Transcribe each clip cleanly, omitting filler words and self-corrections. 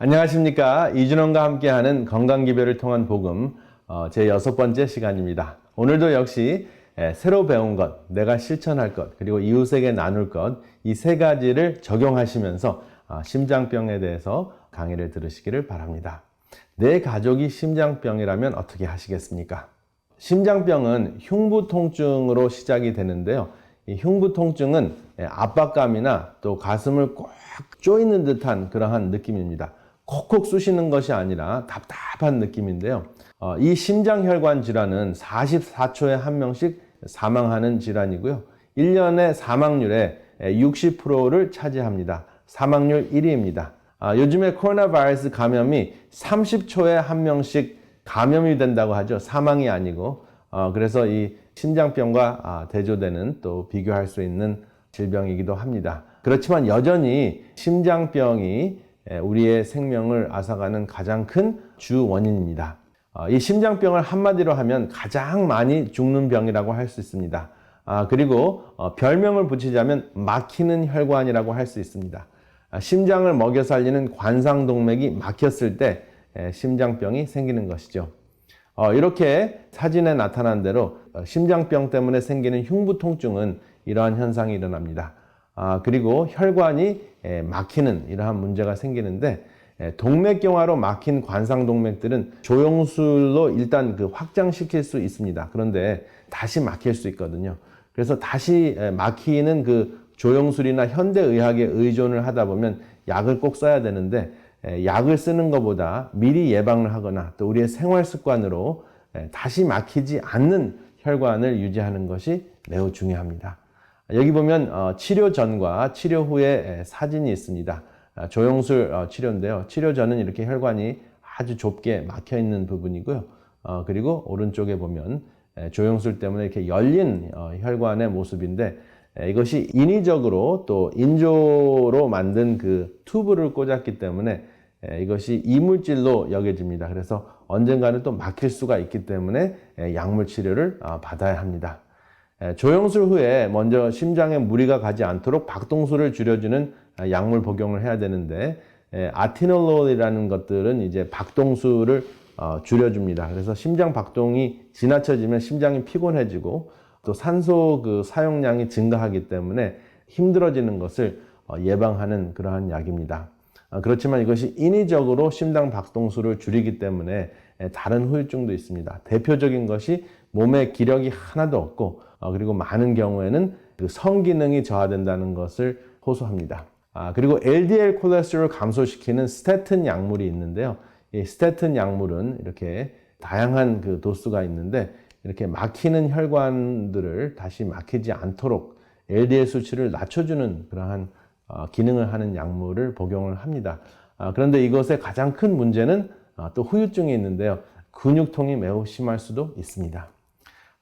안녕하십니까. 이준원과 함께하는 건강기별을 통한 복음 제 6번째 시간입니다. 오늘도 역시 새로 배운 것, 내가 실천할 것, 그리고 이웃에게 나눌 것, 이 세 가지를 적용하시면서 심장병에 대해서 강의를 들으시기를 바랍니다. 내 가족이 심장병이라면 어떻게 하시겠습니까? 심장병은 흉부통증으로 시작이 되는데요. 이 흉부통증은 압박감이나 또 가슴을 꽉 조이는 듯한 그러한 느낌입니다. 콕콕 쑤시는 것이 아니라 답답한 느낌인데요. 이 심장혈관 질환은 44초에 한 명씩 사망하는 질환이고요. 1년의 사망률의 60%를 차지합니다. 사망률 1위입니다. 요즘에 코로나 바이러스 감염이 30초에 한 명씩 감염이 된다고 하죠. 사망이 아니고. 그래서 이 심장병과 대조되는 또 비교할 수 있는 질병이기도 합니다. 그렇지만 여전히 심장병이 우리의 생명을 앗아가는 가장 큰 주 원인입니다. 이 심장병을 한마디로 하면 가장 많이 죽는 병이라고 할 수 있습니다. 그리고 별명을 붙이자면 막히는 혈관이라고 할 수 있습니다. 심장을 먹여 살리는 관상동맥이 막혔을 때 심장병이 생기는 것이죠. 이렇게 사진에 나타난 대로 심장병 때문에 생기는 흉부통증은 이러한 현상이 일어납니다. 그리고 혈관이 막히는 이러한 문제가 생기는데 동맥경화로 막힌 관상동맥들은 조영술로 일단 확장시킬 수 있습니다. 그런데 다시 막힐 수 있거든요. 그래서 다시 막히는 조영술이나 현대의학에 의존을 하다 보면 약을 꼭 써야 되는데 약을 쓰는 것보다 미리 예방을 하거나 또 우리의 생활 습관으로 다시 막히지 않는 혈관을 유지하는 것이 매우 중요합니다. 여기 보면 치료 전과 치료 후의 사진이 있습니다. 조영술 치료인데요. 치료 전은 이렇게 혈관이 아주 좁게 막혀 있는 부분이고요. 그리고 오른쪽에 보면 조영술 때문에 이렇게 열린 혈관의 모습인데 이것이 인위적으로 또 인조로 만든 튜브를 꽂았기 때문에 이것이 이물질로 여겨집니다. 그래서 언젠가는 또 막힐 수가 있기 때문에 약물 치료를 받아야 합니다. 조영술 후에 먼저 심장에 무리가 가지 않도록 박동수를 줄여주는 약물 복용을 해야 되는데 아테놀롤이라는 것들은 이제 박동수를 줄여줍니다. 그래서 심장 박동이 지나쳐지면 심장이 피곤해지고 또 산소 사용량이 증가하기 때문에 힘들어지는 것을 예방하는 그러한 약입니다. 그렇지만 이것이 인위적으로 심장 박동수를 줄이기 때문에 다른 후유증도 있습니다. 대표적인 것이 몸에 기력이 하나도 없고 그리고 많은 경우에는 성기능이 저하된다는 것을 호소합니다. 그리고 LDL 콜레스테롤을 감소시키는 스테튼 약물이 있는데요. 이 스테튼 약물은 이렇게 다양한 도수가 있는데 이렇게 막히는 혈관들을 다시 막히지 않도록 LDL 수치를 낮춰주는 그러한 기능을 하는 약물을 복용을 합니다. 그런데 이것의 가장 큰 문제는 또 후유증이 있는데요. 근육통이 매우 심할 수도 있습니다.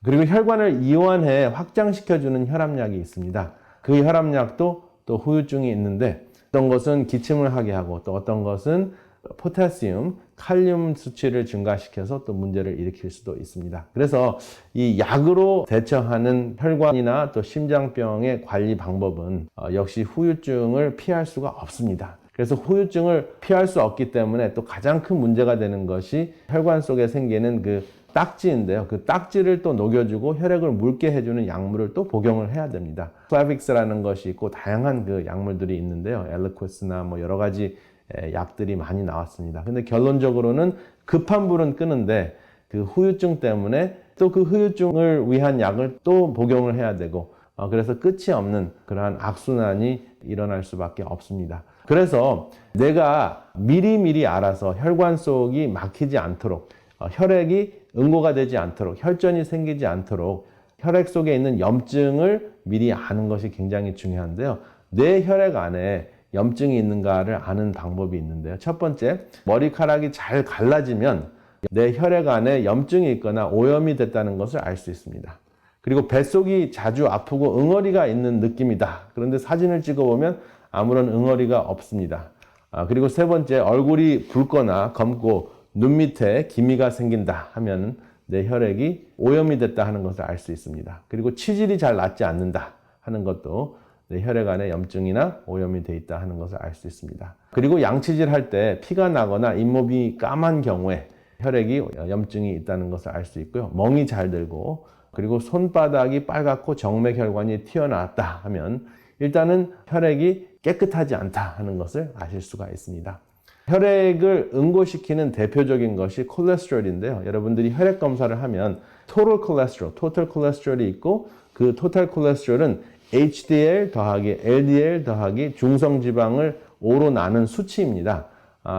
그리고 혈관을 이완해 확장시켜주는 혈압약이 있습니다. 그 혈압약도 또 후유증이 있는데 어떤 것은 기침을 하게 하고 또 어떤 것은 포타시움, 칼륨 수치를 증가시켜서 또 문제를 일으킬 수도 있습니다. 그래서 이 약으로 대처하는 혈관이나 또 심장병의 관리 방법은 역시 후유증을 피할 수가 없습니다. 그래서 후유증을 피할 수 없기 때문에 또 가장 큰 문제가 되는 것이 혈관 속에 생기는 딱지인데요. 그 딱지를 또 녹여주고 혈액을 묽게 해주는 약물을 또 복용을 해야 됩니다. 플라빅스라는 것이 있고 다양한 약물들이 있는데요. 엘리코스나 여러 가지 약들이 많이 나왔습니다. 근데 결론적으로는 급한 불은 끄는데 후유증 때문에 또 후유증을 위한 약을 또 복용을 해야 되고 그래서 끝이 없는 그러한 악순환이 일어날 수밖에 없습니다. 그래서 내가 미리미리 알아서 혈관 속이 막히지 않도록 혈액이 응고가 되지 않도록 혈전이 생기지 않도록 혈액 속에 있는 염증을 미리 아는 것이 굉장히 중요한데요. 내 혈액 안에 염증이 있는가를 아는 방법이 있는데요. 첫 번째, 머리카락이 잘 갈라지면 내 혈액 안에 염증이 있거나 오염이 됐다는 것을 알 수 있습니다. 그리고 뱃속이 자주 아프고 응어리가 있는 느낌이다. 그런데 사진을 찍어보면 아무런 응어리가 없습니다. 그리고 세 번째, 얼굴이 붉거나 검고 눈 밑에 기미가 생긴다 하면 내 혈액이 오염이 됐다 하는 것을 알 수 있습니다. 그리고 치질이 잘 낫지 않는다 하는 것도 내 혈액 안에 염증이나 오염이 돼 있다 하는 것을 알 수 있습니다. 그리고 양치질 할 때 피가 나거나 잇몸이 까만 경우에 혈액이 염증이 있다는 것을 알 수 있고요. 멍이 잘 들고 그리고 손바닥이 빨갛고 정맥혈관이 튀어나왔다 하면 일단은 혈액이 깨끗하지 않다 하는 것을 아실 수가 있습니다. 혈액을 응고시키는 대표적인 것이 콜레스테롤인데요. 여러분들이 혈액 검사를 하면 토탈 콜레스테롤이 있고 그 토탈 콜레스테롤은 HDL 더하기 LDL 더하기 중성지방을 5로 나눈 수치입니다.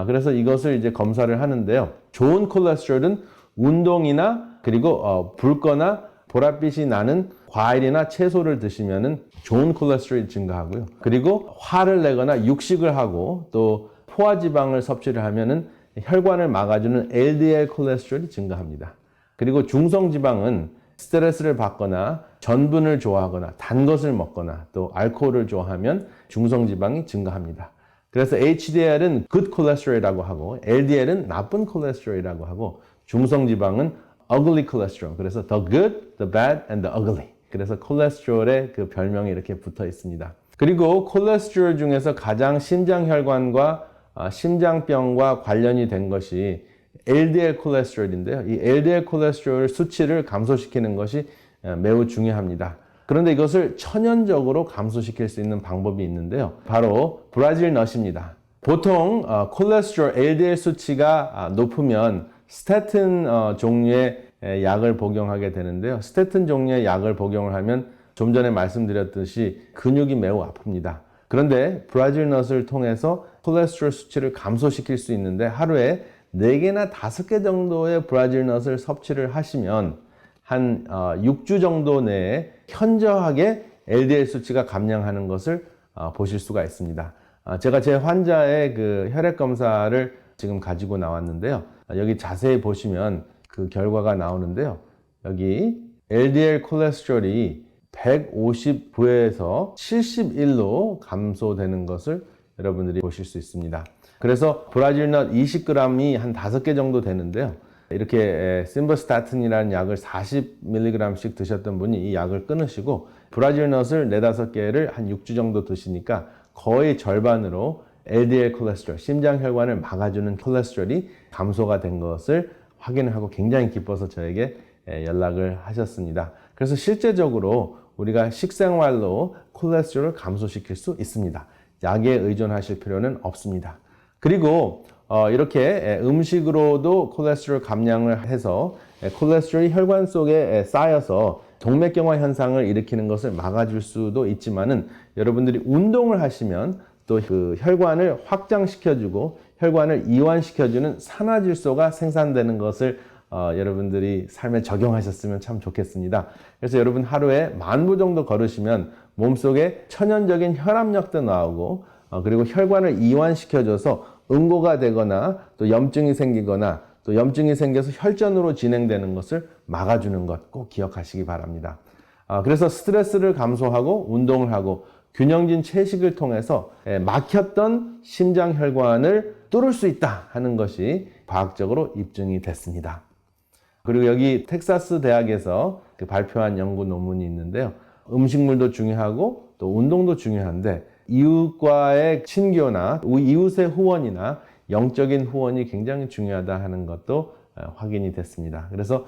그래서 이것을 이제 검사를 하는데요. 좋은 콜레스테롤은 운동이나 그리고 붉거나 보랏빛이 나는 과일이나 채소를 드시면은 좋은 콜레스테롤이 증가하고요. 그리고 화를 내거나 육식을 하고 또 포화지방을 섭취를 하면은 혈관을 막아주는 LDL 콜레스테롤이 증가합니다. 그리고 중성지방은 스트레스를 받거나 전분을 좋아하거나 단 것을 먹거나 또 알코올을 좋아하면 중성지방이 증가합니다. 그래서 HDL은 good cholesterol이라고 하고 LDL은 나쁜 콜레스테롤이라고 하고 중성지방은 ugly cholesterol. 그래서 the good, the bad, and the ugly. 그래서 콜레스테롤의 그 별명이 이렇게 붙어 있습니다. 그리고 콜레스테롤 중에서 가장 심장혈관과 심장병과 관련이 된 것이 LDL 콜레스테롤인데요. 이 LDL 콜레스테롤 수치를 감소시키는 것이 매우 중요합니다. 그런데 이것을 천연적으로 감소시킬 수 있는 방법이 있는데요. 바로 브라질 넛입니다. 보통 콜레스테롤 LDL 수치가 높으면 스테튼 종류의 약을 복용하게 되는데요. 스테튼 종류의 약을 복용을 하면 좀 전에 말씀드렸듯이 근육이 매우 아픕니다. 그런데 브라질 넛을 통해서 콜레스테롤 수치를 감소시킬 수 있는데 하루에 4개나 5개 정도의 브라질 넛을 섭취를 하시면 한 6주 정도 내에 현저하게 LDL 수치가 감량하는 것을 보실 수가 있습니다. 제가 제 환자의 그 혈액 검사를 지금 가지고 나왔는데요. 여기 자세히 보시면 그 결과가 나오는데요. 여기 LDL 콜레스테롤이 159에서 71로 감소되는 것을 여러분들이 보실 수 있습니다. 그래서 브라질 넛 20g이 한 5개 정도 되는데요. 이렇게 심버스타틴이라는 약을 40mg씩 드셨던 분이 이 약을 끊으시고 브라질 넛을 4-5개를 한 6주 정도 드시니까 거의 절반으로 LDL 콜레스테롤, 심장혈관을 막아주는 콜레스테롤이 감소가 된 것을 확인하고 굉장히 기뻐서 저에게 연락을 하셨습니다. 그래서 실제적으로 우리가 식생활로 콜레스테롤을 감소시킬 수 있습니다. 약에 의존하실 필요는 없습니다. 그리고 이렇게 음식으로도 콜레스테롤 감량을 해서 콜레스테롤이 혈관 속에 쌓여서 동맥경화 현상을 일으키는 것을 막아줄 수도 있지만은 여러분들이 운동을 하시면 또 그 혈관을 확장시켜주고 혈관을 이완시켜주는 산화질소가 생산되는 것을 여러분들이 삶에 적용하셨으면 참 좋겠습니다. 그래서 여러분 하루에 10,000보 정도 걸으시면 몸속에 천연적인 혈압력도 나오고 그리고 혈관을 이완시켜줘서 응고가 되거나 또 염증이 생기거나 또 염증이 생겨서 혈전으로 진행되는 것을 막아주는 것 꼭 기억하시기 바랍니다. 그래서 스트레스를 감소하고 운동을 하고 균형진 채식을 통해서 막혔던 심장혈관을 뚫을 수 있다 하는 것이 과학적으로 입증이 됐습니다. 그리고 여기 텍사스 대학에서 발표한 연구 논문이 있는데요. 음식물도 중요하고 또 운동도 중요한데 이웃과의 친교나 이웃의 후원이나 영적인 후원이 굉장히 중요하다 하는 것도 확인이 됐습니다. 그래서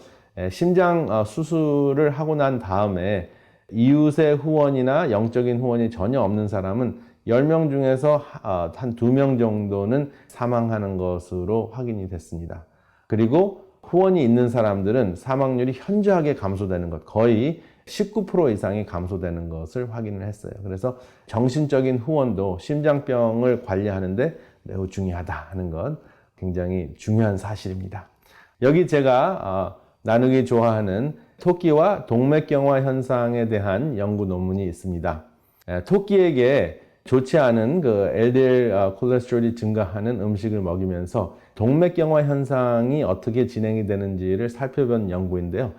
심장 수술을 하고 난 다음에 이웃의 후원이나 영적인 후원이 전혀 없는 사람은 10명 중에서 한 2명 정도는 사망하는 것으로 확인이 됐습니다. 그리고 후원이 있는 사람들은 사망률이 현저하게 감소되는 것, 거의 19% 이상이 감소되는 것을 확인을 했어요. 그래서 정신적인 후원도 심장병을 관리하는데 매우 중요하다 하는 것 굉장히 중요한 사실입니다. 여기 제가 나누기 좋아하는 토끼와 동맥경화 현상에 대한 연구 논문이 있습니다. 토끼에게 좋지 않은 그 LDL 콜레스테롤이 증가하는 음식을 먹이면서 동맥경화 현상이 어떻게 진행이 되는지를 살펴본 연구인데요.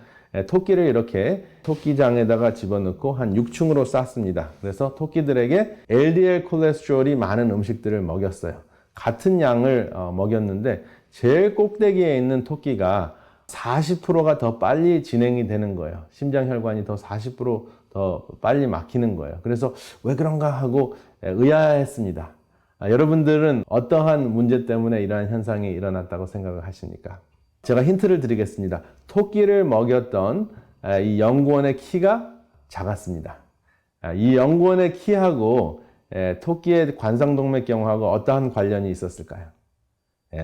토끼를 이렇게 토끼장에다가 집어넣고 한 6층으로 쌌습니다. 그래서 토끼들에게 LDL 콜레스테롤이 많은 음식들을 먹였어요. 같은 양을 먹였는데 제일 꼭대기에 있는 토끼가 40%가 더 빨리 진행이 되는 거예요. 심장혈관이 더 40% 더 빨리 막히는 거예요. 그래서 왜 그런가 하고 의아했습니다. 여러분들은 어떠한 문제 때문에 이러한 현상이 일어났다고 생각을 하십니까? 제가 힌트를 드리겠습니다. 토끼를 먹였던 이 연구원의 키가 작았습니다. 이 연구원의 키하고 토끼의 관상동맥경화하고 어떠한 관련이 있었을까요?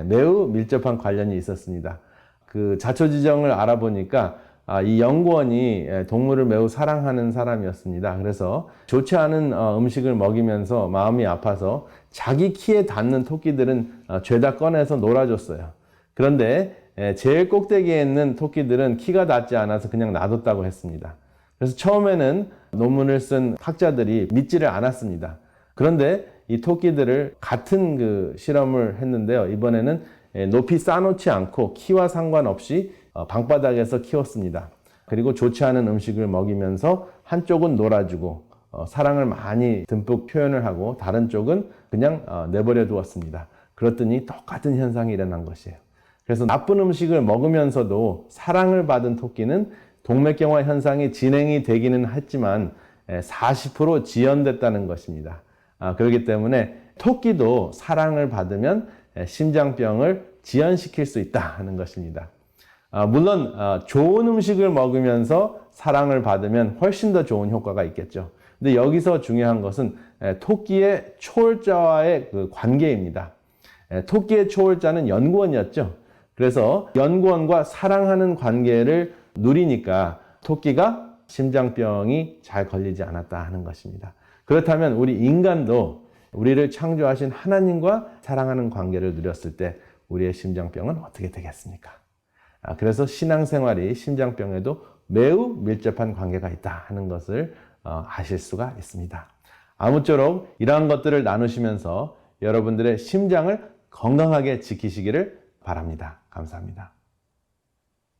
매우 밀접한 관련이 있었습니다. 그 자초지정을 알아보니까 이 연구원이 동물을 매우 사랑하는 사람이었습니다. 그래서 좋지 않은 음식을 먹이면서 마음이 아파서 자기 키에 닿는 토끼들은 죄다 꺼내서 놀아줬어요. 그런데 제일 꼭대기에 있는 토끼들은 키가 닿지 않아서 그냥 놔뒀다고 했습니다. 그래서 처음에는 논문을 쓴 학자들이 믿지를 않았습니다. 그런데 이 토끼들을 같은 그 실험을 했는데요. 이번에는 높이 쌓아놓지 않고 키와 상관없이 방바닥에서 키웠습니다. 그리고 좋지 않은 음식을 먹이면서 한쪽은 놀아주고 사랑을 많이 듬뿍 표현을 하고 다른 쪽은 그냥 내버려 두었습니다. 그랬더니 똑같은 현상이 일어난 것이에요. 그래서 나쁜 음식을 먹으면서도 사랑을 받은 토끼는 동맥경화 현상이 진행이 되기는 했지만 40% 지연됐다는 것입니다. 그렇기 때문에 토끼도 사랑을 받으면 심장병을 지연시킬 수 있다 하는 것입니다. 물론 좋은 음식을 먹으면서 사랑을 받으면 훨씬 더 좋은 효과가 있겠죠. 근데 여기서 중요한 것은 토끼의 초월자와의 그 관계입니다. 토끼의 초월자는 연구원이었죠. 그래서 연구원과 사랑하는 관계를 누리니까 토끼가 심장병이 잘 걸리지 않았다 하는 것입니다. 그렇다면 우리 인간도 우리를 창조하신 하나님과 사랑하는 관계를 누렸을 때 우리의 심장병은 어떻게 되겠습니까? 그래서 신앙생활이 심장병에도 매우 밀접한 관계가 있다 하는 것을 아실 수가 있습니다. 아무쪼록 이러한 것들을 나누시면서 여러분들의 심장을 건강하게 지키시기를 바랍니다. 감사합니다.